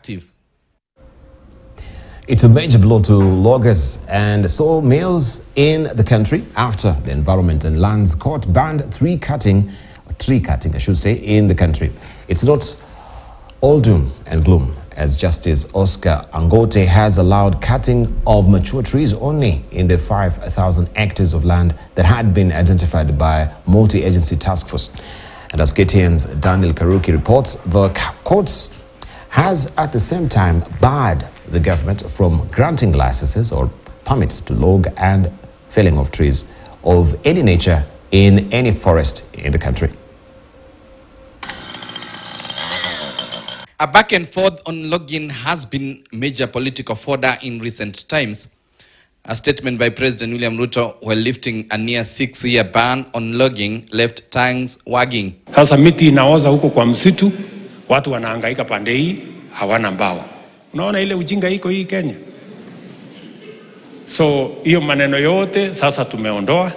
active. It's a major blow to loggers and sawmills in the country after the Environment and Lands Court banned tree cutting, I should say, in the country. It's not all doom and gloom, as Justice Oscar Angote has allowed cutting of mature trees only in the 5,000 hectares of land that had been identified by multi-agency task force. And as KTN's Daniel Karuki reports, the courts has at the same time barred the government from granting licenses or permits to log and felling of trees of any nature in any forest in the country. A back and forth on logging has been major political fodder in recent times. A statement by President William Ruto while lifting a near 6-year ban on logging left tongues wagging. Sasa miti inaoza huko kwa msitu, watu wanahangaika pande hii, hawana mbao. Unaona ile ujinga iko hii Kenya. So hiyo maneno yote sasa tumeondoa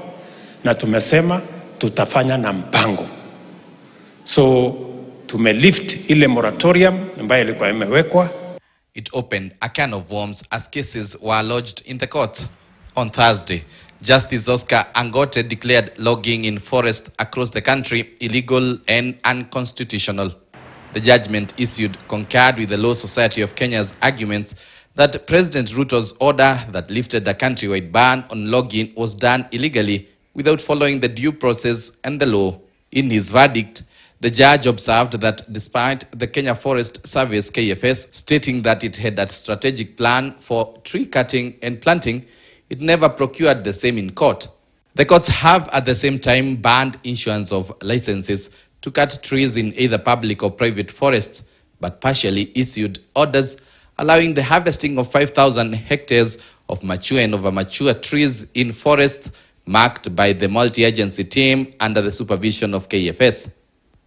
na tumesema tutafanya na mpango. So tumelift ile moratorium ambayo ilikuwa imewekwa. It opened a can of worms as cases were lodged in the court. On Thursday, Justice Oscar Angote declared logging in forests across the country illegal and unconstitutional. The judgment issued concurred with the Law Society of Kenya's arguments that President Ruto's order that lifted the countrywide ban on logging was done illegally without following the due process and the law. In his verdict, the judge observed that despite the Kenya Forest Service KFS stating that it had a strategic plan for tree cutting and planting, it never procured the same in court. The courts have at the same time banned issuance of licenses to cut trees in either public or private forests, but partially issued orders allowing the harvesting of 5,000 hectares of mature and over-mature trees in forests marked by the multi-agency team under the supervision of KFS.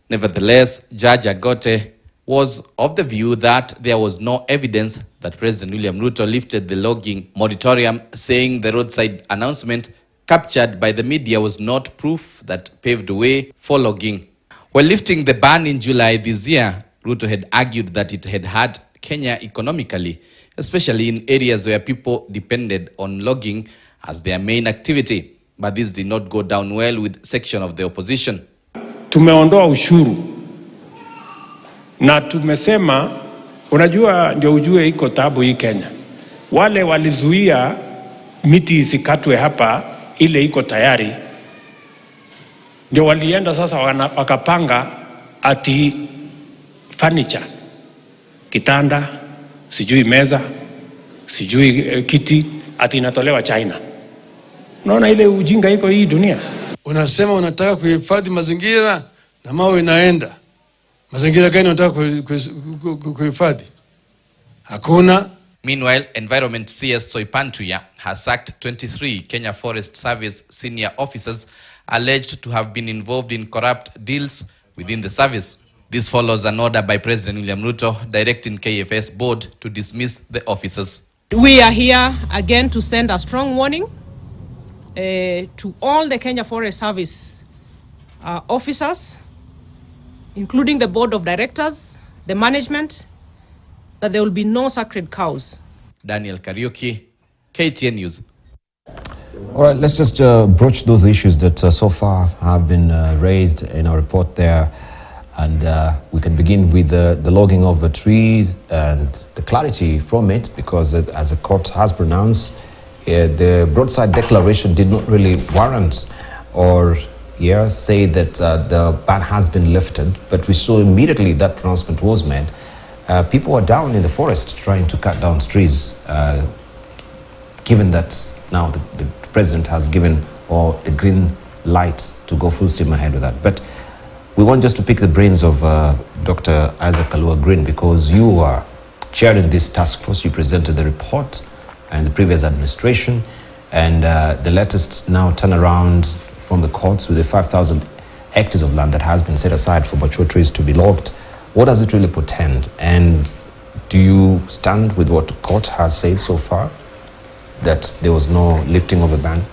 Nevertheless, Judge Agote was of the view that there was no evidence that President William Ruto lifted the logging moratorium, saying the roadside announcement captured by the media was not proof that paved the way for logging. While lifting the ban in July this year, Ruto had argued that it had hurt Kenya economically, especially in areas where people depended on logging as their main activity. But this did not go down well with section of the opposition. Tumeondoa ushuru na tumesema, unajua ndio ujue iko tabu hii Kenya. Wale walizuia miti isikatwe hapa ile iko tayari, ndio walienda sasa wakapanga ati furniture, kitanda, sijui meza, sijui kiti, ati inatolewa China. Unaona ile ujinga iko hii dunia. Unasema unataka kuhifadhi mazingira na mawe inaenda. Mazingira gani unataka kuhifadhi? Hakuna. Meanwhile, Environment CS Soipantuya has sacked 23 Kenya Forest Service senior officers alleged to have been involved in corrupt deals within the service. This follows an order by President William Ruto directing KFS board to dismiss the officers. We are here again to send a strong warning to all the Kenya Forest Service officers, including the board of directors, the management, that there will be no sacred cows. Daniel Kariuki, KTN News. All right, let's just broach those issues that so far have been raised in our report there. And we can begin with the logging of the trees and the clarity from it, because as the court has pronounced, the broadside declaration did not really warrant or say that the ban has been lifted. But we saw immediately that pronouncement was made. People are down in the forest trying to cut down trees, given that now the president has given the green light to go full steam ahead with that. But we want just to pick the brains of Dr. Isaac Kalua Green, because you are chairing this task force. You presented the report and the previous administration, and the latest now turnaround from the courts with the 5,000 hectares of land that has been set aside for mature trees to be logged. What does it really portend? And do you stand with what the court has said so far, that there was no lifting of a ban?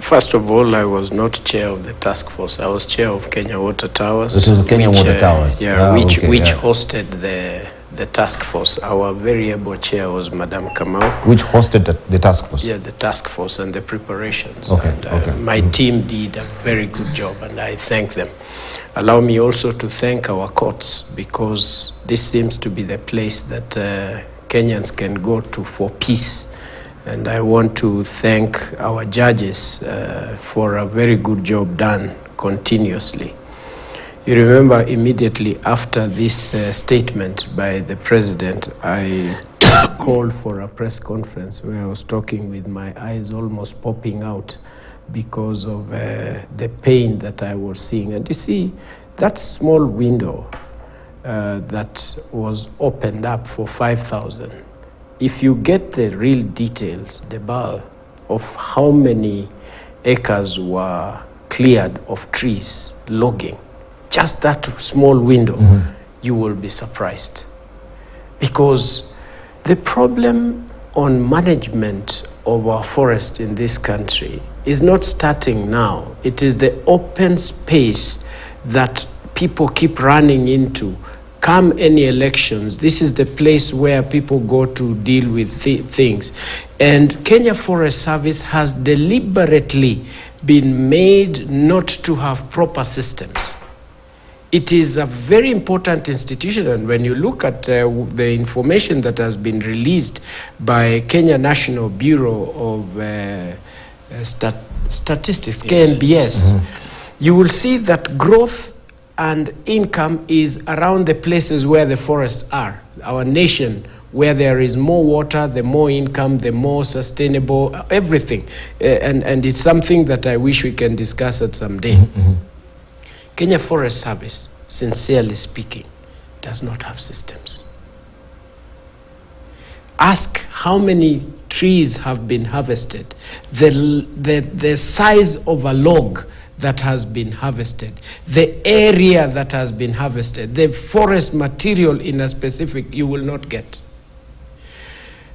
First of all, I was not chair of the task force. I was chair of Kenya Water Towers. This was Kenya Water Towers? Yeah, which hosted the task force. Our very able chair was Madam Kamau. Which hosted the task force? Yeah, the task force and the preparations. Okay, and, my team did a very good job, and I thank them. Allow me also to thank our courts, because this seems to be the place that Kenyans can go to for peace. And I want to thank our judges for a very good job done continuously. You remember immediately after this statement by the president, I called for a press conference where I was talking with my eyes almost popping out because of the pain that I was seeing. And you see, that small window that was opened up for 5,000, if you get the real details, the bulk of how many acres were cleared of trees, logging, just that small window, you will be surprised. Because the problem on management of our forest in this country is not starting now. It is the open space that people keep running into. Come any elections, this is the place where people go to deal with things. And Kenya Forest Service has deliberately been made not to have proper systems. It is a very important institution, and when you look at the information that has been released by Kenya National Bureau of Statistics, KNBS, you will see that growth and income is around the places where the forests are. Our nation, where there is more water, the more income, the more sustainable, everything. And it's something that I wish we can discuss at some day. Kenya Forest Service, sincerely speaking, does not have systems. Ask how many trees have been harvested, the size of a log that has been harvested, the area that has been harvested, the forest material in a specific, you will not get.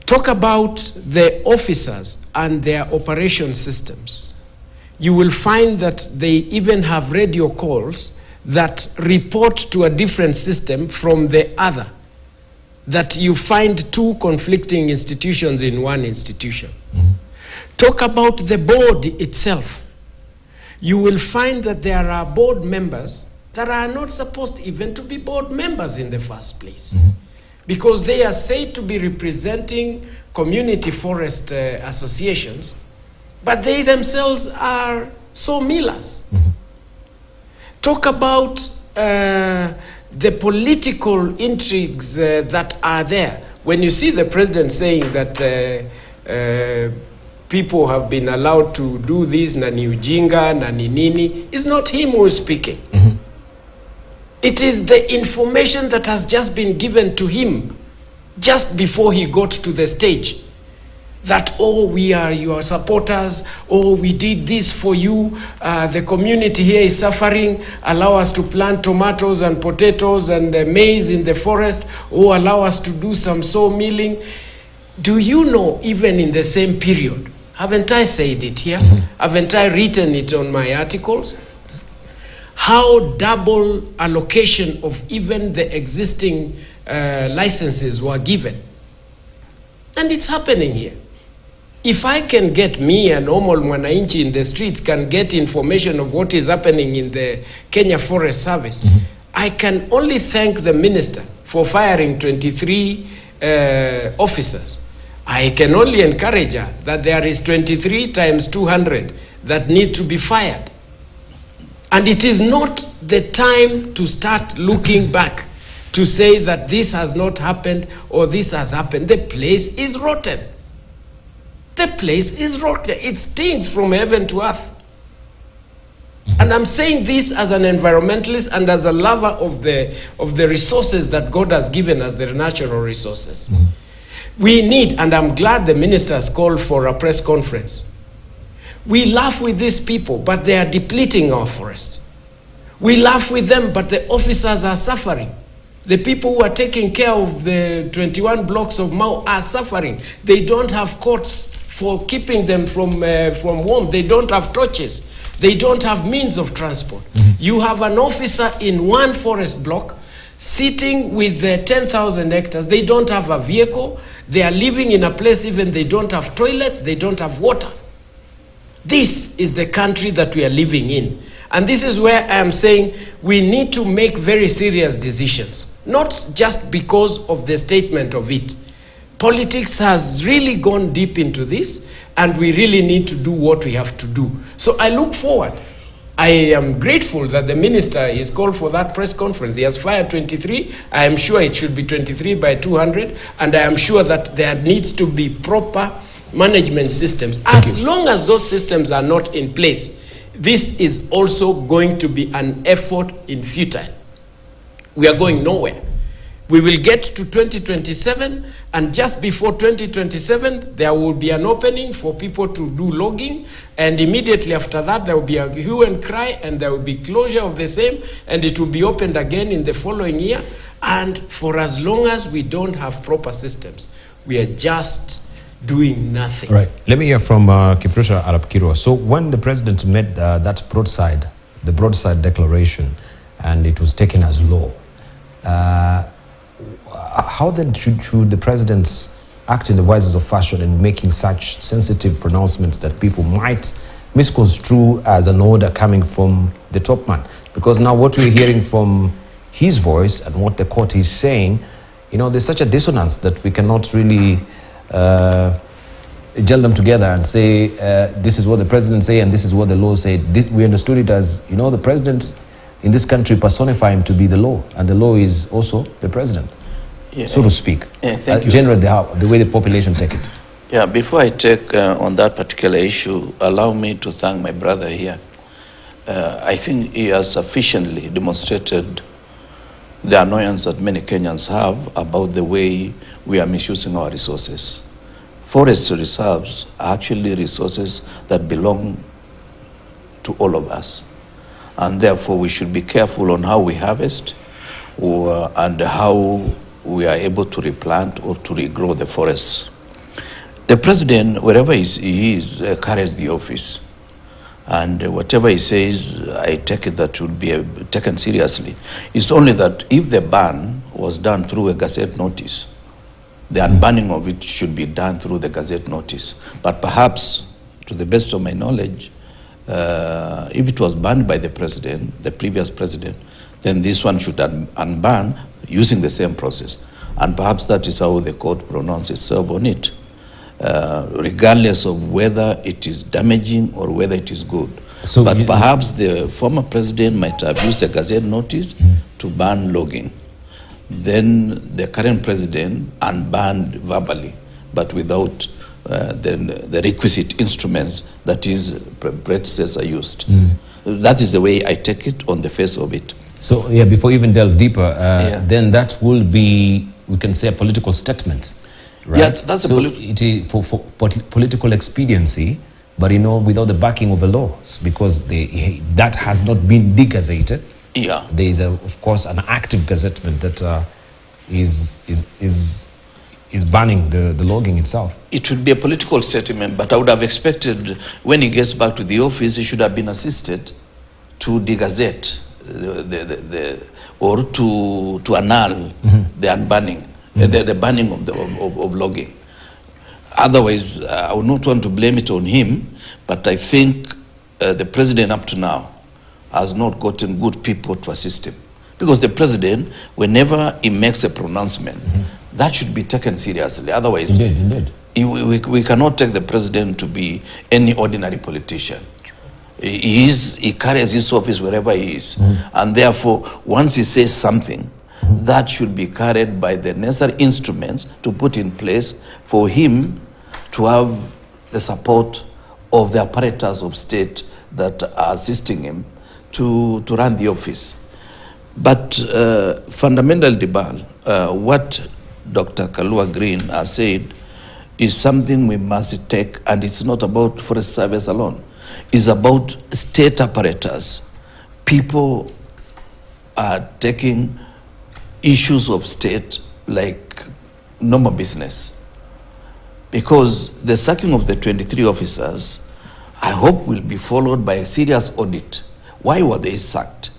Talk about the officers and their operation systems. You will find that they even have radio calls that report to a different system from the other, that you find two conflicting institutions in one institution. Talk about the board itself. You will find that there are board members that are not supposed even to be board members in the first place, because they are said to be representing community forest associations, but they themselves are sawmillers. Talk about the political intrigues that are there. When you see the president saying that people have been allowed to do this, na ni ujinga, na ni nini, it's not him who is speaking. It is the information that has just been given to him just before he got to the stage. That, oh, we are your supporters, oh, we did this for you, the community here is suffering, allow us to plant tomatoes and potatoes and maize in the forest, oh, allow us to do some sawmilling. Do you know, even in the same period, haven't I said it here? Haven't I written it on my articles? How double allocation of even the existing licenses were given. And it's happening here. If I can get, me, a normal mwananchi in the streets, can get information of what is happening in the Kenya Forest Service, I can only thank the minister for firing 23 officers. I can only encourage her that there is 23 times 200 that need to be fired. And it is not the time to start looking back to say that this has not happened or this has happened. The place is rotten. The place is rotten. It stinks from heaven to earth. And I'm saying this as an environmentalist and as a lover of the resources that God has given us, the natural resources. We need, and I'm glad the minister has called for a press conference. We laugh with these people, but they are depleting our forest. We laugh with them, but the officers are suffering. The people who are taking care of the 21 blocks of Mau are suffering. They don't have courts for keeping them from warm. They don't have torches. They don't have means of transport. You have an officer in one forest block sitting with 10,000 hectares. They don't have a vehicle. They are living in a place even they don't have toilet, they don't have water. This is the country that we are living in. And this is where I am saying we need to make very serious decisions, not just because of the statement of it. Politics has really gone deep into this, and we really need to do what we have to do. So I look forward. I am grateful that the minister is called for that press conference. He has fired 23. I am sure it should be 23 by 200, and I am sure that there needs to be proper management systems. As long as those systems are not in place, this is also going to be an effort in futile. We are going nowhere. We will get to 2027, and just before 2027, there will be an opening for people to do logging, and immediately after that, there will be a hue and cry, and there will be closure of the same, and it will be opened again in the following year. And for as long as we don't have proper systems, we are just doing nothing. Right. Let me hear from Kipruto Arap Kiro. So when the president made that broadside, the broadside declaration, and it was taken as law, how then should the president act in the wisest of fashion in making such sensitive pronouncements that people might misconstrue as an order coming from the top man? Because now what we're hearing from his voice and what the court is saying, you know, there's such a dissonance that we cannot really gel them together and say this is what the president say and this is what the law said. We understood it as, you know, the president in this country personify him to be the law, and the law is also the president, so to speak. Thank you. Generally, the way the population take it. Yeah, before I take on that particular issue, allow me to thank my brother here. I think he has sufficiently demonstrated the annoyance that many Kenyans have about the way we are misusing our resources. Forest reserves are actually resources that belong to all of us. And therefore, we should be careful on how we harvest and how we are able to replant or to regrow the forests. The president, wherever he is, carries the office. And whatever he says, I take it that will be taken seriously. It's only that if the ban was done through a gazette notice, the unbanning of it should be done through the gazette notice. But perhaps, to the best of my knowledge, if it was banned by the president, the previous president, then this one should unban using the same process. And perhaps that is how the court pronounced itself on it, regardless of whether it is damaging or whether it is good. So but perhaps the former president might have used a gazette notice to ban logging. Then the current president unbanned verbally, but without the requisite instruments that his predecessor used. That is the way I take it on the face of it. So yeah, before we even delve deeper, then that will be, we can say, a political statement, right? Yeah, that's so it is for political expediency, but you know, without the backing of the laws, because that has not been degazetted. Yeah, there is of course an active gazettement that is banning the logging itself. It would be a political statement, but I would have expected when he gets back to the office, he should have been assisted to degazette or to annul the unbanning, the banning of logging. Otherwise, I would not want to blame it on him, but I think the president up to now has not gotten good people to assist him. Because the president, whenever he makes a pronouncement, that should be taken seriously. Otherwise, indeed. We cannot take the president to be any ordinary politician. He carries his office wherever he is. And therefore, once he says something, that should be carried by the necessary instruments to put in place for him to have the support of the apparatus of state that are assisting him to run the office. But fundamentally, what Dr. Kalua Green has said is something we must take, and it's not about Forest Service alone. It's about state apparatus. People are taking issues of state like normal business. because the sacking of the 23 officers, I hope, will be followed by a serious audit. Why were they sacked?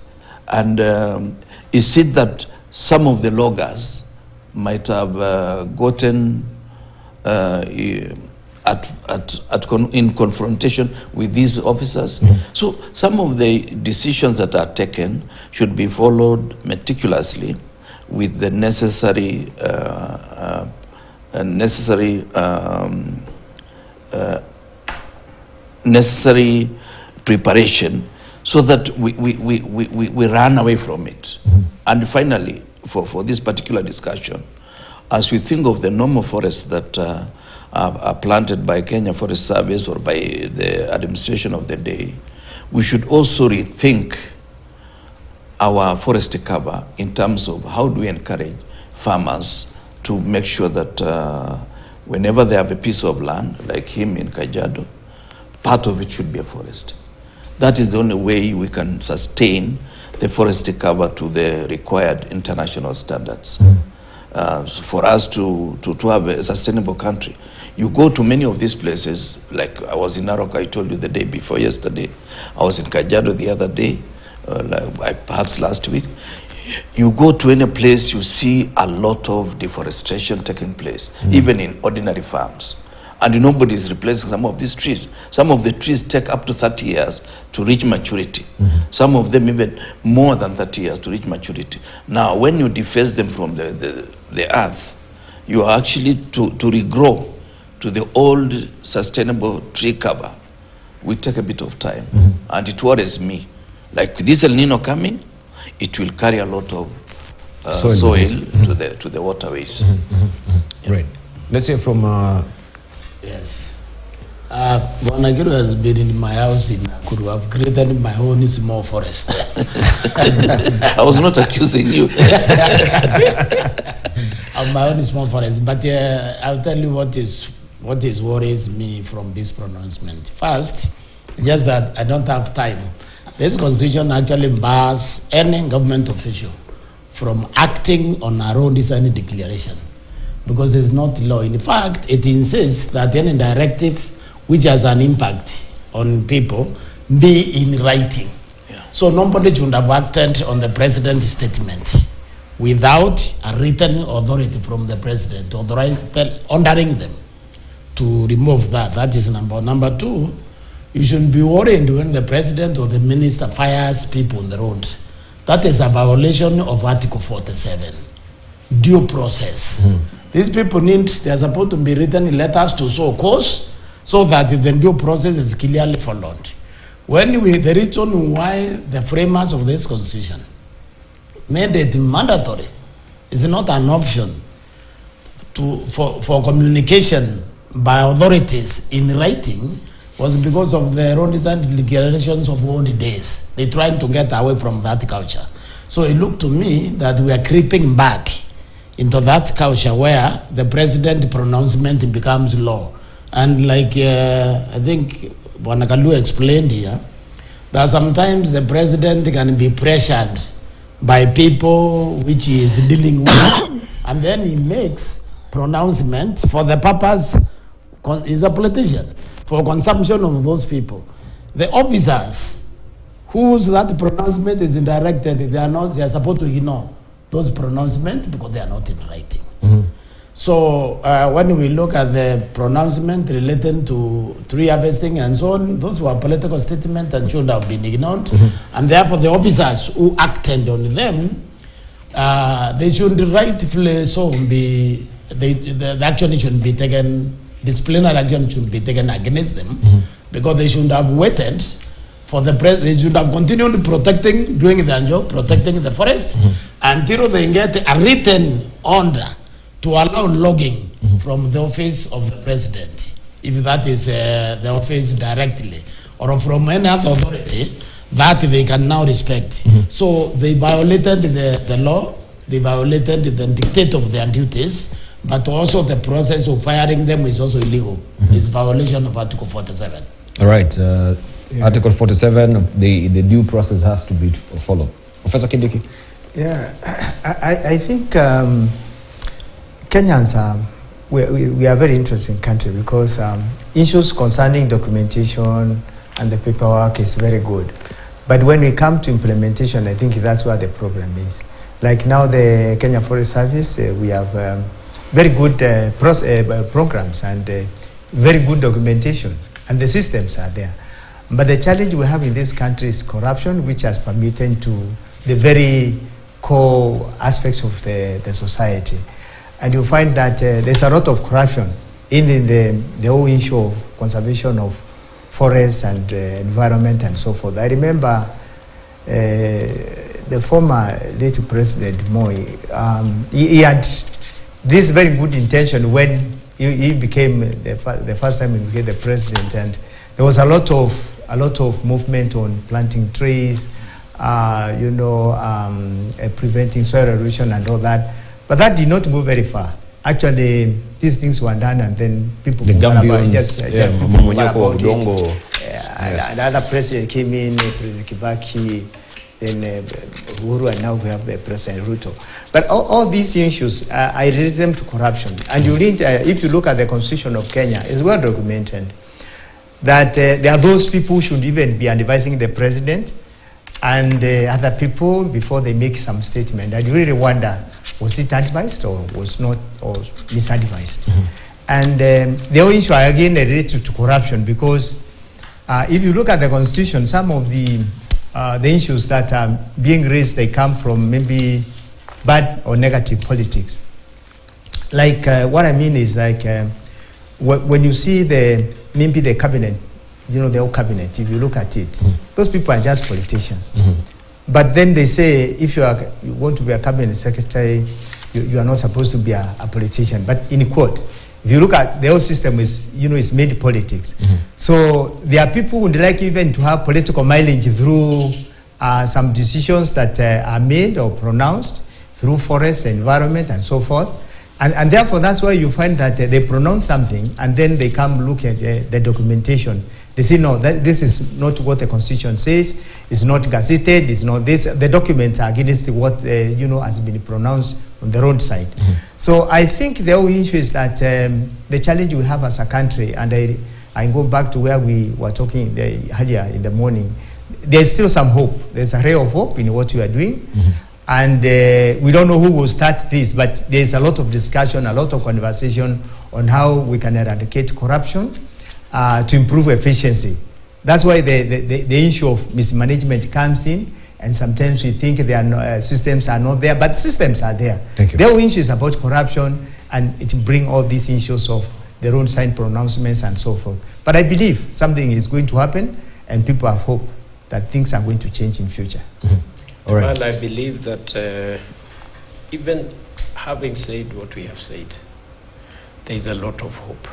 And is it that some of the loggers might have gotten in confrontation with these officers? So some of the decisions that are taken should be followed meticulously with the necessary necessary preparation, so that we run away from it. And finally, for this particular discussion, as we think of the normal forests that are planted by Kenya Forest Service or by the administration of the day, we should also rethink our forest cover in terms of how do we encourage farmers to make sure that whenever they have a piece of land, like him in Kajiado, part of it should be a forest. That is the only way we can sustain the forest cover to the required international standards. For us to have a sustainable country. You go to many of these places, like I was in Narok, I told you the day before yesterday. I was in Kajiado the other day, perhaps last week. You go to any place, you see a lot of deforestation taking place, even in ordinary farms. And nobody is replacing some of these trees. Some of the trees take up to 30 years to reach maturity. Some of them even more than 30 years to reach maturity. Now, when you deface them from the earth, you are actually to regrow to the old sustainable tree cover. Will take a bit of time. And it worries me. Like with this El Nino coming, it will carry a lot of soil to the waterways. Right. Let's hear from... Yes. Wanagiru has been in my house in Nakuru. I've created my own small forest. I was not accusing you. Of my own small forest. But I'll tell you what worries me from this pronouncement. First, just that I don't have time. This constitution actually bars any government official from acting on our own design declaration, because it's not law. In fact, it insists that any directive which has an impact on people be in writing. So nobody should have acted on the president's statement without a written authority from the president ordering them to remove that. That is number one. Number two, you shouldn't be worried when the president or the minister fires people on the road. That is a violation of Article 47, due process. These people they are supposed to be written in letters to show cause, so that the due process is clearly followed. The reason why the framers of this constitution made it mandatory is not an option for communication by authorities in writing, was because of the own design declarations of old days. They tried to get away from that culture. So it looked to me that we are creeping back into that culture where the president pronouncement becomes law. And like I think Wanakalu explained here, that sometimes the president can be pressured by people which he is dealing with, and then he makes pronouncement for the purpose, he's a politician, for consumption of those people. The officers whose that pronouncement is directed, they are supposed to ignore those pronouncements because they are not in writing. So when we look at the pronouncement related to tree harvesting and so on, those were political statements and should have been ignored. And therefore the officers who acted on them, they should rightfully so be, the action should be taken, disciplinary action should be taken against them, because they should have waited for the they should have continued doing their job, protecting the forest, until they get a written order to allow logging from the office of the president, if that is the office directly, or from any other authority that they can now respect. So they violated the law, they violated the dictate of their duties, but also the process of firing them is also illegal. It's violation of Article 47. All right. Article 47, the due process has to be followed. Professor Kindiki? Yeah, I think Kenyans are we are a very interesting country because issues concerning documentation and the paperwork is very good. But when we come to implementation, I think that's where the problem is. Like now the Kenya Forest Service, we have very good programs and very good documentation, and the systems are there. But the challenge we have in this country is corruption, which has permitted to the very core aspects of the society. And you find that there's a lot of corruption in the whole issue of conservation of forests and environment and so forth. I remember the former late President Moi, he had this very good intention when he became the first time he became the president, and there was a lot of movement on planting trees, preventing soil erosion and all that. But that did not move very far. Actually, these things were done, and then people the and other president came in, President Kibaki, then Uhuru, and now we have President Ruto. But all these issues, I relate them to corruption. And you need, if you look at the Constitution of Kenya, it's well documented that there are those people who should even be advising the president and other people before they make some statement. And you really wonder, was it advised or was not, or misadvised? And the whole issue again related to corruption, because if you look at the Constitution, some of the issues that are being raised, they come from maybe bad or negative politics. Like what I mean is like when you see maybe the cabinet, the whole cabinet, if you look at it, those people are just politicians. But then they say, if you want to be a cabinet secretary, you are not supposed to be a politician. But in quote, if you look at the whole system, is made politics. So there are people who would like even to have political mileage through some decisions that are made or pronounced through forest, environment, and so forth. And therefore, that's why you find that they pronounce something, and then they come look at the documentation. They say, no, this is not what the Constitution says. It's not gazetted. It's not this. The documents are against what has been pronounced on the road side. So I think the whole issue is that the challenge we have as a country, and I go back to where we were talking earlier in the morning. There's still some hope. There's a ray of hope in what we are doing. And we don't know who will start this, but there's a lot of discussion, a lot of conversation on how we can eradicate corruption to improve efficiency. That's why the issue of mismanagement comes in, and sometimes we think systems are not there, but systems are there. Thank you. The whole issue is about corruption, and it brings all these issues of the road sign pronouncements and so forth. But I believe something is going to happen, and people have hope that things are going to change in future. All right. Well, I believe that even having said what we have said, there is a lot of hope.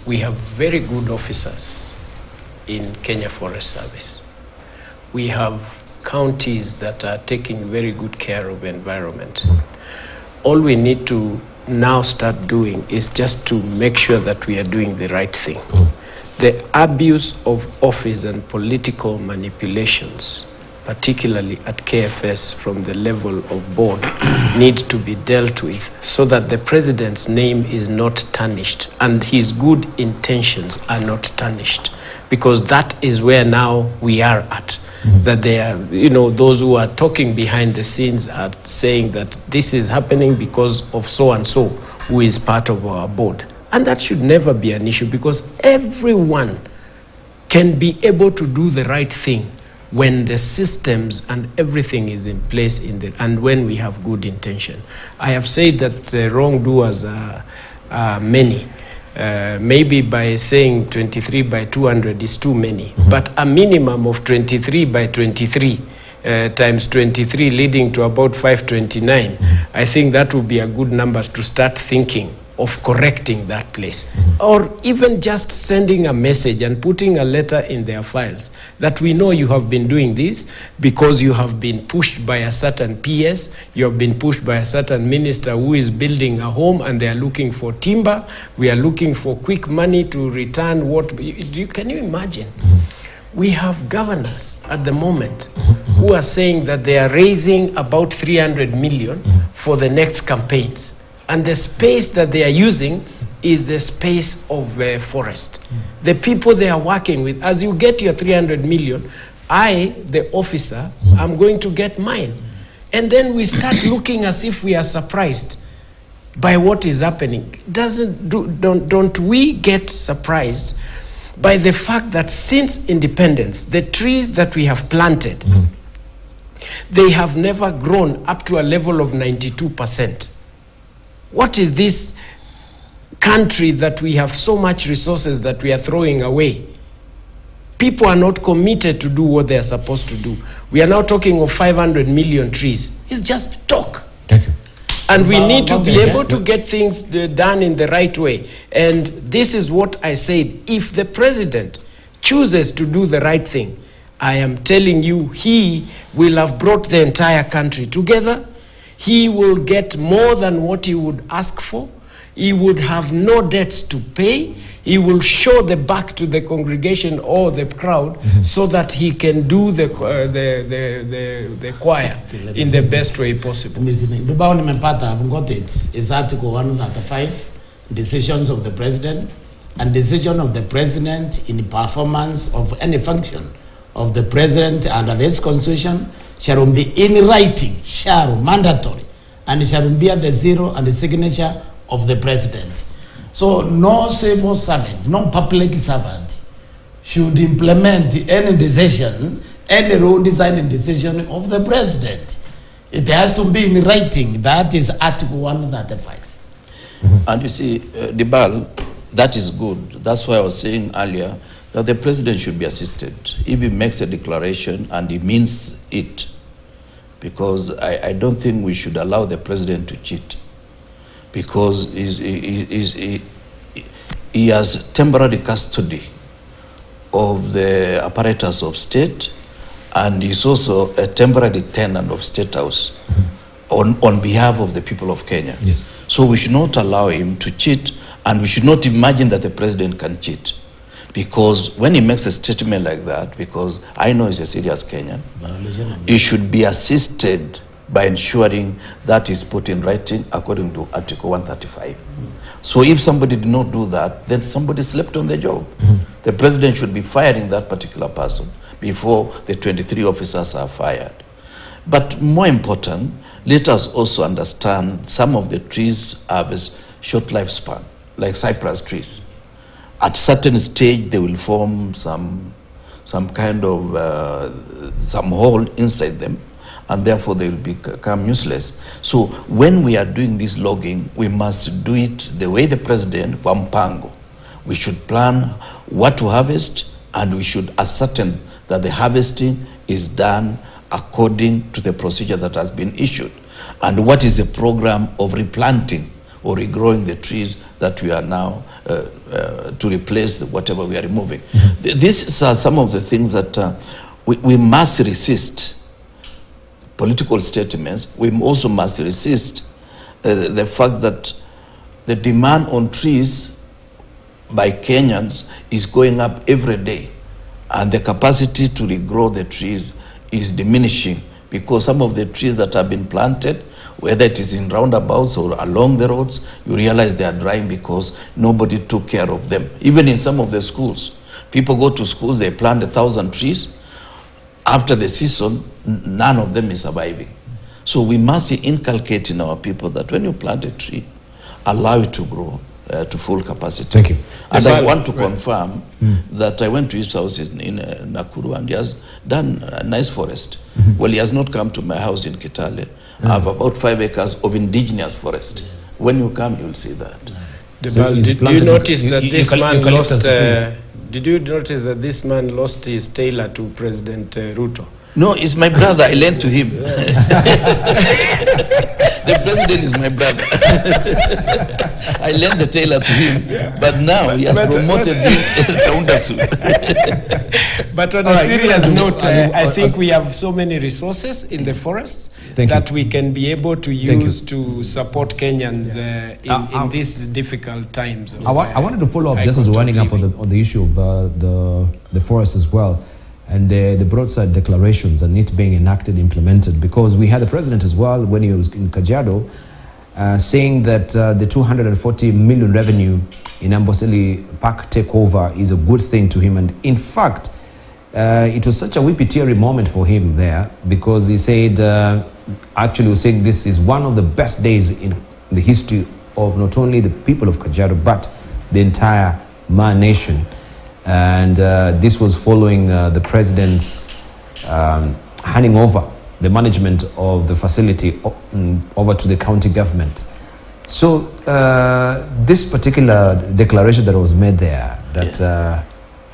We have very good officers in Kenya Forest Service. We have counties that are taking very good care of the environment. All we need to now start doing is just to make sure that we are doing the right thing. The abuse of office and political manipulations, particularly at KFS from the level of board, need to be dealt with so that the president's name is not tarnished and his good intentions are not tarnished, because that is where now we are at. That they are, those who are talking behind the scenes are saying that this is happening because of so and so who is part of our board. And that should never be an issue, because everyone can be able to do the right thing when the systems and everything is in place and when we have good intention. I have said that the wrongdoers are many. Maybe by saying 23 by 200 is too many, but a minimum of 23 by 23 times 23 leading to about 529, I think that would be a good number to start thinking of correcting that place. Or even just sending a message and putting a letter in their files that we know you have been doing this because you have been pushed by a certain PS, you have been pushed by a certain minister who is building a home and they are looking for timber, we are looking for quick money to return what, can you imagine? We have governors at the moment who are saying that they are raising about 300 million for the next campaigns. And the space that they are using is the space of forest. The people they are working with, as you get your 300 million, I, the officer, I'm going to get mine. And then we start looking as if we are surprised by what is happening. Don't we get surprised by the fact that since independence, the trees that we have planted, they have never grown up to a level of 92%. What is this country that we have so much resources that we are throwing away? People are not committed to do what they are supposed to do. We are now talking of 500 million trees. It's just talk. Thank you. And we need to be able to get things done in the right way. And this is what I said. If the president chooses to do the right thing, I am telling you, he will have brought the entire country together. He will get more than what he would ask for. He would have no debts to pay. He will show the back to the congregation or the crowd so that he can do the choir in the best way possible. I've got it. It's Article 135, decisions of the president, and decision of the president in performance of any function of the president under this constitution shall be in writing, mandatory, and shall be at the seal and the signature of the president. So no civil servant, no public servant should implement any decision, any rule designing decision of the president. It has to be in writing. That is Article 135. And you see, Dibal, that is good. That's why I was saying earlier that the president should be assisted if he makes a declaration and he means it. Because I don't think we should allow the president to cheat. Because he has temporary custody of the apparatus of state, and he's also a temporary tenant of State House on behalf of the people of Kenya. Yes. So we should not allow him to cheat, and we should not imagine that the president can cheat. Because when he makes a statement like that, because I know he's a serious Kenyan, he should be assisted by ensuring that is put in writing according to Article 135. So if somebody did not do that, then somebody slept on the job. The president should be firing that particular person before the 23 officers are fired. But more important, let us also understand some of the trees have a short lifespan, like cypress trees. At certain stage, they will form some kind of some hole inside them, and therefore they will become useless. So when we are doing this logging, we must do it the way the president, Wampango. We should plan what to harvest, and we should ascertain that the harvesting is done according to the procedure that has been issued. And what is the program of replanting or regrowing the trees that we are now to replace whatever we are removing. These are some of the things that we must resist. Political statements, we also must resist the fact that the demand on trees by Kenyans is going up every day, and the capacity to regrow the trees is diminishing because some of the trees that have been planted, whether it is in roundabouts or along the roads, you realize they are dying because nobody took care of them. Even in some of the schools, people go to schools, they plant 1,000 trees. After the season, none of them is surviving. So we must inculcate in our people that when you plant a tree, allow it to grow to full capacity. Thank you. And I want to confirm that I went to his house in Nakuru, and he has done a nice forest. Well, he has not come to my house in Kitale. I have about 5 acres of indigenous forest. When you come, you'll see that. So did you notice that this man lost? Did you notice that this man lost his tailor to President Ruto? No, it's my brother. I lent to him. The president is my brother. I lent the tailor to him, but now he has promoted me. But on a serious note, I think we have so many resources in the forests that we can be able to use to support Kenyans in these difficult times. I wanted to follow up just as winding up on the issue of the forest as well, and the broadside declarations and it being enacted, implemented, because we had the president as well when he was in Kajiado saying that the 240 million revenue in Amboseli Park takeover is a good thing to him. And in fact, it was such a whippy-teary moment for him there, because he said, actually was saying this is one of the best days in the history of not only the people of Kajiado, but the entire Ma Nation. And this was following the president's handing over the management of the facility over to the county government. So this particular declaration that was made there, that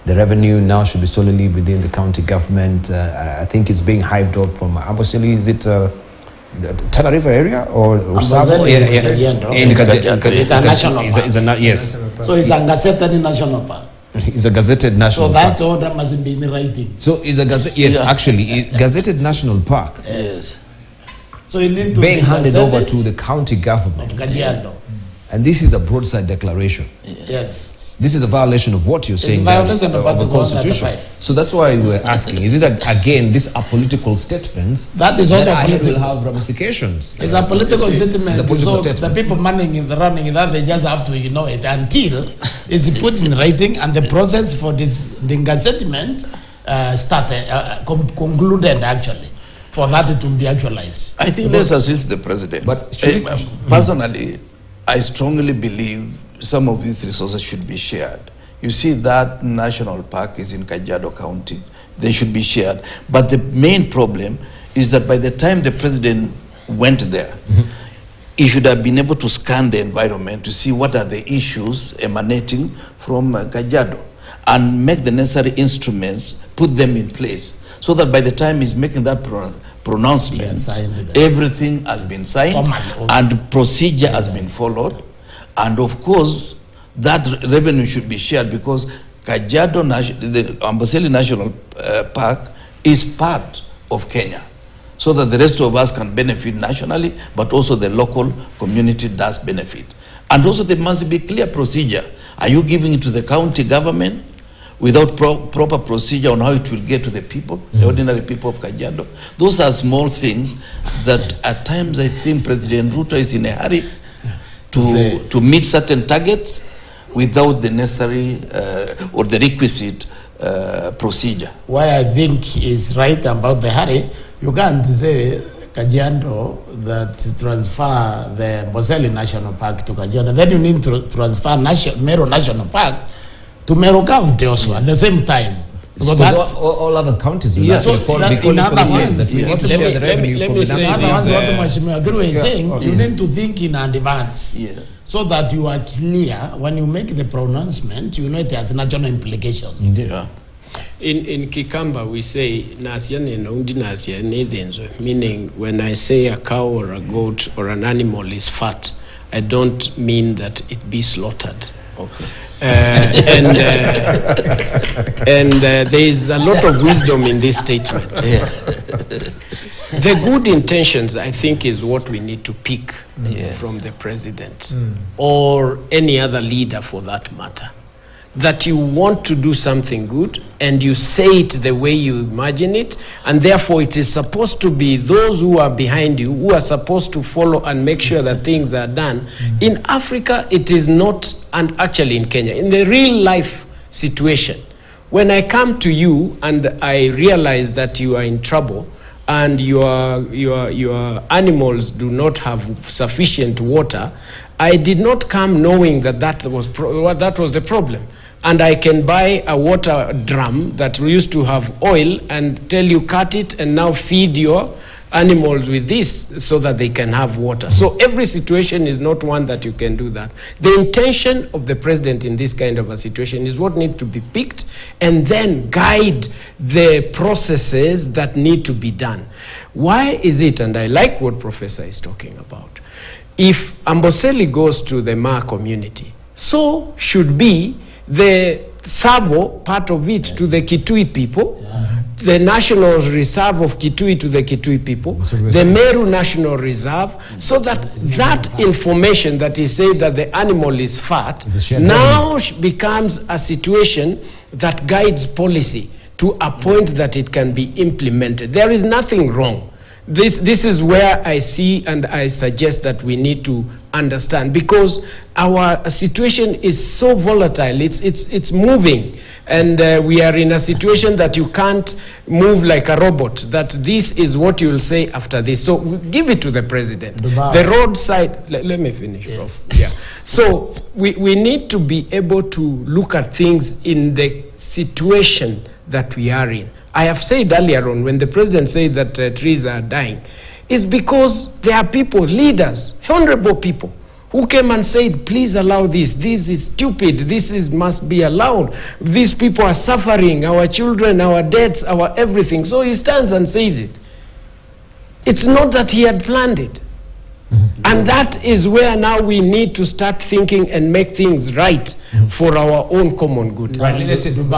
the revenue now should be solely within the county government, I think it's being hived up from Amboseli. Is it the Tana River area or Sabo? It's a national park. Yes. So it's a gazetted national park. It's a gazetted national so park. So that order must be in writing. So it's a gazette. Yes, actually, gazetted national park. Yes. So you need to being handed over to the county government. And this is a broadside declaration. Yes. This is a violation of what you're saying. It's a violation of the Constitution. So that's why we're asking, is it again these are political statements that is also political, will have ramifications? It's a political statement. It's a political so statement. The people running that, they just have to ignore it until it's put in writing and the process for this the gazettement started concluded actually for that to be actualized. I think let's assist the president. But personally, I strongly believe some of these resources should be shared. You see that national park is in Kajiado County. They should be shared. But the main problem is that by the time the president went there, he should have been able to scan the environment to see what are the issues emanating from Kajiado and make the necessary instruments, put them in place, so that by the time he's making that pronouncement, everything has been signed and procedure has been followed. And of course, that revenue should be shared, because Kajiado, the Amboseli National Park is part of Kenya, so that the rest of us can benefit nationally, but also the local community does benefit. And also there must be clear procedure. Are you giving it to the county government without proper procedure on how it will get to the people, the ordinary people of Kajiado? Those are small things that at times I think President Ruto is in a hurry to meet certain targets without the necessary or the requisite procedure. Why I think is right about the hurry, you can't say Kajiado that transfer the Amboseli National Park to Kajiado. Then you need to transfer Meru National Park to Meru County also at the same time. Because all other counties will in other words, let me say what saying, you need to think in advance so that you are clear when you make the pronouncement, you know it has national implication. In Kikamba, we say, meaning when I say a cow or a goat or an animal is fat, I don't mean that it be slaughtered. Okay. And there is a lot of wisdom in this statement. The good intentions, I think, is what we need to pick from the president or any other leader for that matter. That you want to do something good and you say it the way you imagine it, and therefore it is supposed to be those who are behind you who are supposed to follow and make sure that things are done. In Africa, it is not, and actually in Kenya, in the real life situation, when I come to you and I realize that you are in trouble and your animals do not have sufficient water, I did not come knowing that that was the problem. And I can buy a water drum that used to have oil and tell you cut it and now feed your animals with this so that they can have water. So every situation is not one that you can do that. The intention of the president in this kind of a situation is what needs to be picked and then guide the processes that need to be done. Why is it, and I like what Professor is talking about, if Amboseli goes to the Ma community, so should be the Savo part of it to the Kitui people, the National Reserve of Kitui to the Kitui people, the Meru National Reserve, so that that information that is said that the animal is fat now becomes a situation that guides policy to a point that it can be implemented. There is nothing wrong This is where I see and I suggest that we need to understand, because our situation is so volatile. It's moving, and we are in a situation that you can't move like a robot, that this is what you will say after this. So give it to the president. The roadside, let me finish, yes. Prof. Yeah. So we need to be able to look at things in the situation that we are in. I have said earlier on, when the president said that trees are dying, is because there are people, leaders, honorable people, who came and said, please allow this. This is stupid. This must be allowed. These people are suffering, our children, our debts, our everything. So he stands and says it. It's not that he had planned it. And that is where now we need to start thinking and make things right for our own common good. Right, let's hear from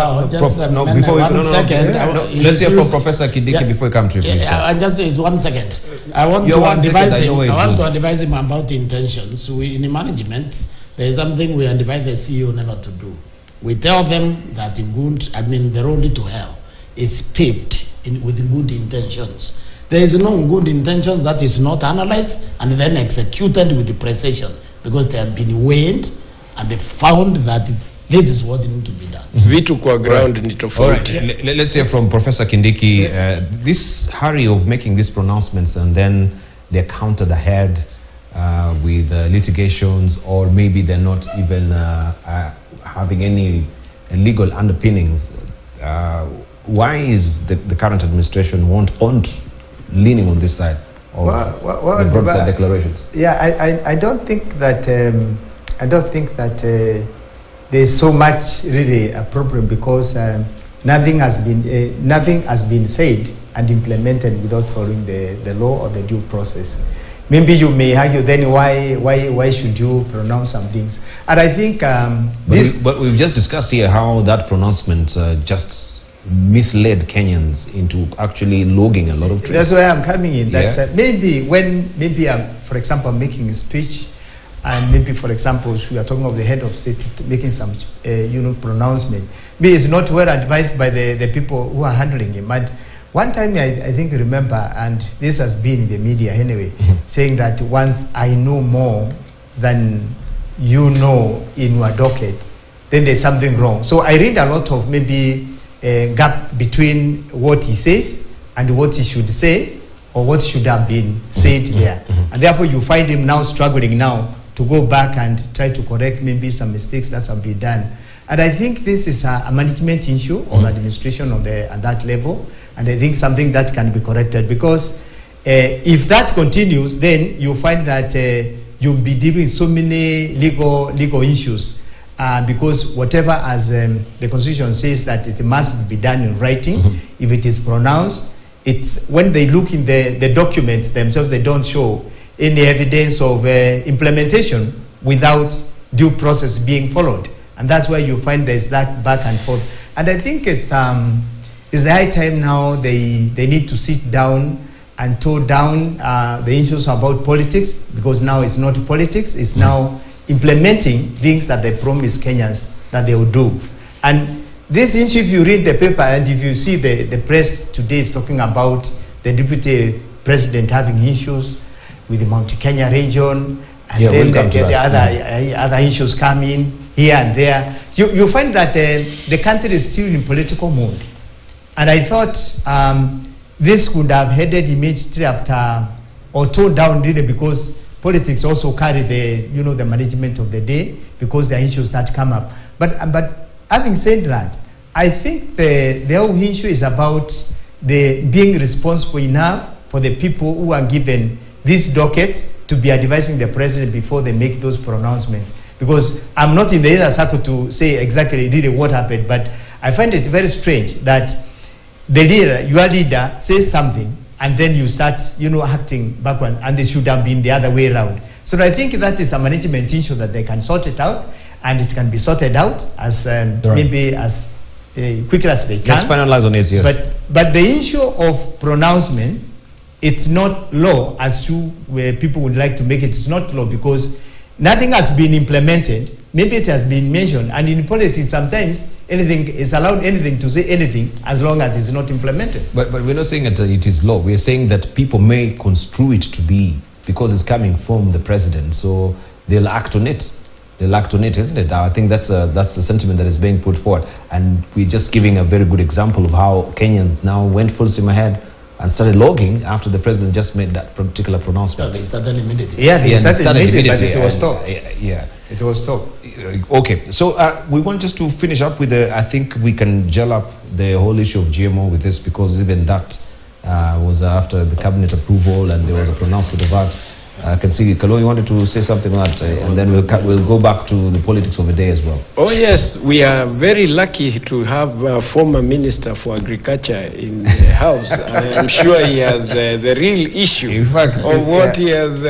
Professor Kindiki before we come to you. Just 1 second. I want to advise him about intentions. In management, there is something we advise the CEO never to do. We tell them that the road to hell is paved with good intentions. There is no good intentions that is not analyzed and then executed with the precision, because they have been weighed and they found that this is what needs to be done. Vitu kwa ground ni tofauti. All right. Let's hear from Professor Kindiki. This hurry of making these pronouncements and then they're countered ahead with litigations, or maybe they're not even having any legal underpinnings. Why is the current administration won't leaning on this side of the broadside declarations? Yeah, I don't think that there's so much really a problem, because nothing has been said and implemented without following the law or the due process. Maybe you may argue then why should you pronounce some things? And I think but we've just discussed here how that pronouncement just misled Kenyans into actually logging a lot of trees. That's why I'm coming in. That's maybe I'm, for example, making a speech, and maybe, for example, we are talking of the head of state making some pronouncement. Maybe it's not well advised by the people who are handling him. But one time I think you remember, and this has been in the media anyway, saying that once I know more than you know in your docket, then there's something wrong. So I read a lot of maybe a gap between what he says and what he should say, or what should have been said there. And therefore you find him now struggling now to go back and try to correct maybe some mistakes that have been done. And I think this is a management issue or administration at that level, and I think something that can be corrected, because if that continues, then you find that you'll be dealing with so many legal issues. Because whatever as the Constitution says that it must be done in writing, if it is pronounced, it's when they look in the documents themselves, they don't show any evidence of implementation without due process being followed. And that's why you find there's that back and forth. And I think it's high time now they need to sit down and tone down the issues about politics, because now it's not politics, it's now implementing things that they promise Kenyans that they will do. And this issue, if you read the paper and if you see the press today is talking about the deputy president having issues with the Mount Kenya region, and then the other issues come in here and there. You find that the country is still in political mood. And I thought this could have headed immediately after, or toned down really, because politics also carry the management of the day, because there are issues that come up. But having said that, I think the whole issue is about the being responsible enough for the people who are given these dockets to be advising the president before they make those pronouncements. Because I'm not in the inner circle to say exactly really what happened, but I find it very strange that the leader, your leader, says something, and then you start, acting backward, and they should have been the other way around. So I think that is a management issue that they can sort it out, and it can be sorted out as maybe as quickly as they can. Let's finalize on it, yes. But the issue of pronouncement, it's not law as to where people would like to make it. It's not law, because nothing has been implemented. Maybe it has been mentioned, and in politics sometimes anything is allowed, anything to say anything as long as it's not implemented. But we're not saying that it is law. We're saying that people may construe it to be, because it's coming from the president, so they'll act on it. They'll act on it, isn't it? I think that's the sentiment that is being put forward, and we're just giving a very good example of how Kenyans now went full steam ahead and started logging after the president just made that particular pronouncement. They started immediately. Yeah, they started immediately, but it was stopped. Yeah. It was stopped. Okay, so we want just to finish up with I think we can gel up the whole issue of GMO with this, because even that was after the cabinet approval and there was a pronouncement of that. I can see Kalo, you wanted to say something on that, and then we'll go back to the politics of the day as well. Oh yes, we are very lucky to have a former Minister for Agriculture in the House. I am sure he has the real issue In fact, of what he has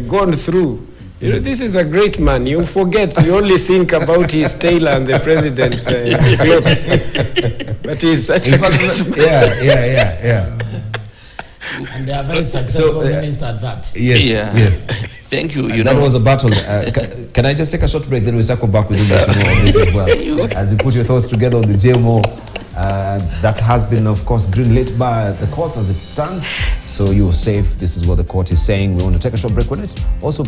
gone through. You know, this is a great man. You forget, you only think about his tail and the president's clothes. But he's such a great man. Yeah. And they are very successful ministers at that. Yes. Thank you. That was a battle. Can I just take a short break, then we circle back with you as well. As you put your thoughts together on the GMO, that has been, of course, green-lit by the courts as it stands. So you're safe. This is what the court is saying. We want to take a short break on it. Also,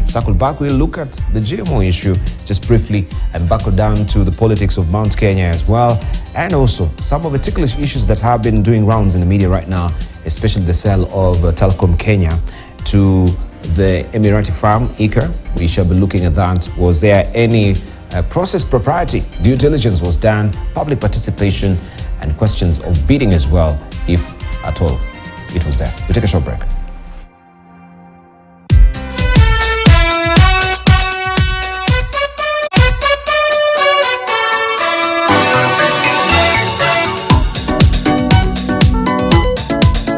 circle back, we'll look at the GMO issue just briefly and buckle down to the politics of Mount Kenya as well. And also some of the ticklish issues that have been doing rounds in the media right now, especially the sale of Telecom Kenya to the Emirati firm, ICA. We shall be looking at that. Was there any process propriety? Due diligence was done, public participation, and questions of bidding as well, if at all it was there. We'll take a short break.